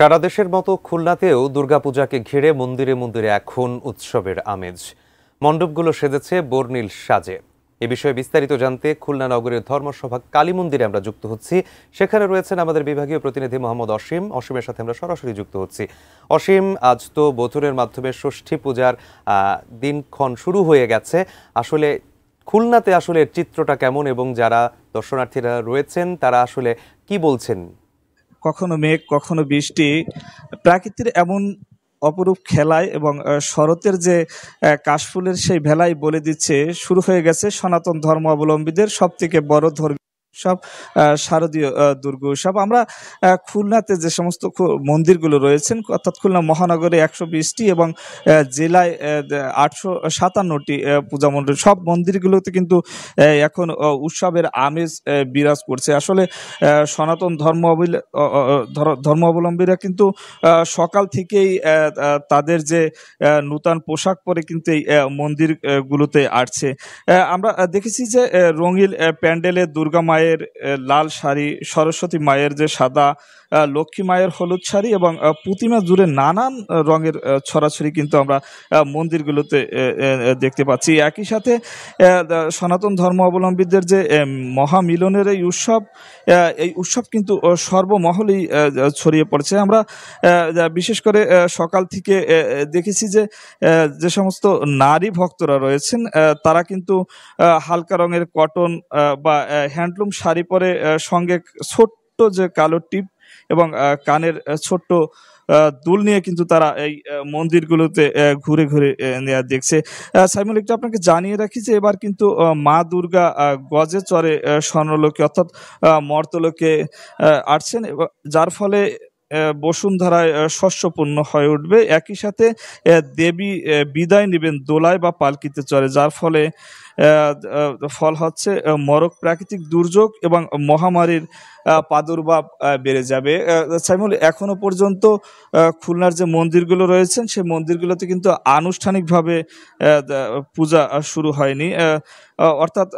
সারা দেশের মতো খুলনাতেও দুর্গাপূজাকে ঘিরে মন্দিরে মন্দিরে এখন উৎসবের আমেজ। মণ্ডপগুলো সেজেছে বর্ণিল সাজে। এ বিষয়ে বিস্তারিত জানতে খুলনা নগরের ধর্মসভা কালী মন্দিরে আমরা যুক্ত হচ্ছি। সেখানে রয়েছেন আমাদের বিভাগীয় প্রতিনিধি মোহাম্মদ অসীমের সাথে আমরা সরাসরি যুক্ত হচ্ছি। অসীম, আজ তো বছরের মাধ্যমে ষষ্ঠী পূজার দিনক্ষণ শুরু হয়ে গেছে। আসলে খুলনাতে আসলে চিত্রটা কেমন এবং যারা দর্শনার্থীরা রয়েছেন তারা আসলে কি বলছেন? কখনো মেঘ কখনো বৃষ্টি, প্রাকৃতির এমন অপরূপ খেলায় এবং শরতের যে কাশফুলের সেই ভেলায় বলে দিচ্ছে শুরু হয়ে গেছে সনাতন ধর্মাবলম্বীদের সব থেকে বড় ধর্মীয় উৎসব, শারদীয় দুর্গোৎসব। আমরা খুলনাতে যে সমস্ত মন্দিরগুলো রয়েছেন, অর্থাৎ খুলনা মহানগরে 120টি এবং জেলায় 857টি পূজা মণ্ডপ, সব মন্দিরগুলোতে কিন্তু এখন উৎসবের আমেজ বিরাজ করছে। আসলে সনাতন ধর্মাবলম্বীরা কিন্তু সকাল থেকেই তাদের যে নূতন পোশাক পরে কিন্তু এই মন্দিরগুলোতে আসছে। আমরা দেখেছি যে রঙিন প্যান্ডেলে দুর্গা মায়ের লাল শাড়ি, সরস্বতী মায়ের যে সাদা, লক্ষ্মী মায়ের হলুদ শাড়ি এবং প্রতিমা জুড়ে নানান রঙের ছড়াছড়ি কিন্তু আমরা মন্দিরগুলোতে দেখতে পাচ্ছি। একই সাথে সনাতন ধর্মাবলম্বীদের যে মহামিলনের এই উৎসব কিন্তু সর্বমহলেই ছড়িয়ে পড়ছে। আমরা বিশেষ করে সকাল থেকে দেখেছি যে যে সমস্ত নারী ভক্তরা রয়েছেন তারা কিন্তু হালকা রঙের কটন বা হ্যান্ডলুম শাড়ি পরে সঙ্গে ছোট্ট যে কালো টিপ এবং কানের ছোট্ট দুল নিয়ে কিন্তু তারা এই মন্দিরগুলোতে ঘুরে ঘুরে দেখছে। সাইমুল, একটু আপনাকে জানিয়ে রাখি যে এবার কিন্তু মা দুর্গা গজে চড়ে স্বর্ণলোকে অর্থাৎ মর্তলোকে আসছেন, যার ফলে বসুন্ধরায় শস্যপূর্ণ হয়ে উঠবে। একই সাথে দেবী বিদায় নেবেন দোলায় বা পালকিতে চড়ে, যার ফলে ফল হচ্ছে মরক প্রাকৃতিক দুর্যোগ এবং মহামারীর প্রাদুর্ভাব বেড়ে যাবে। সাইমুল, এখনো পর্যন্ত খুলনার যে মন্দিরগুলো রয়েছেন সেই মন্দিরগুলোতে কিন্তু আনুষ্ঠানিকভাবে পূজা শুরু হয়নি। অর্থাৎ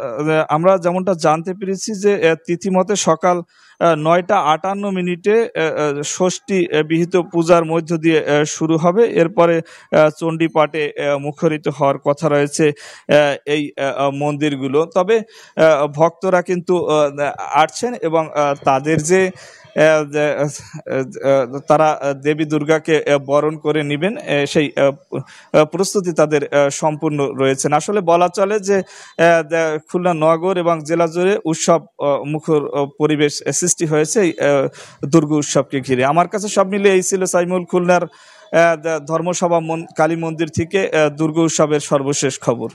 আমরা যেমনটা জানতে পেরেছি যে তিথিমতে সকাল 9টা 58 ষষ্ঠী বিহিত পূজার মধ্য দিয়ে শুরু হবে। এরপরে চণ্ডী পাঠে মুখরিত হওয়ার কথা রয়েছে এই মন্দিরগুলো। তবে ভক্তরা কিন্তু আসছেন এবং তাদের যে তারা দেবী দুর্গাকে বরণ করে নেবেন সেই প্রস্তুতি তাদের সম্পূর্ণ রয়েছেন। আসলে বলা চলে যে খুলনা নগর এবং জেলা জুড়ে উৎসব মুখর পরিবেশ সৃষ্টি হয়েছে এই দুর্গা উৎসবকে ঘিরে। আমার কাছে সব মিলে এই ছিল সাইমুল খুলনার ধর্মসভা কালী মন্দির থেকে দুর্গা উৎসবের সর্বশেষ খবর।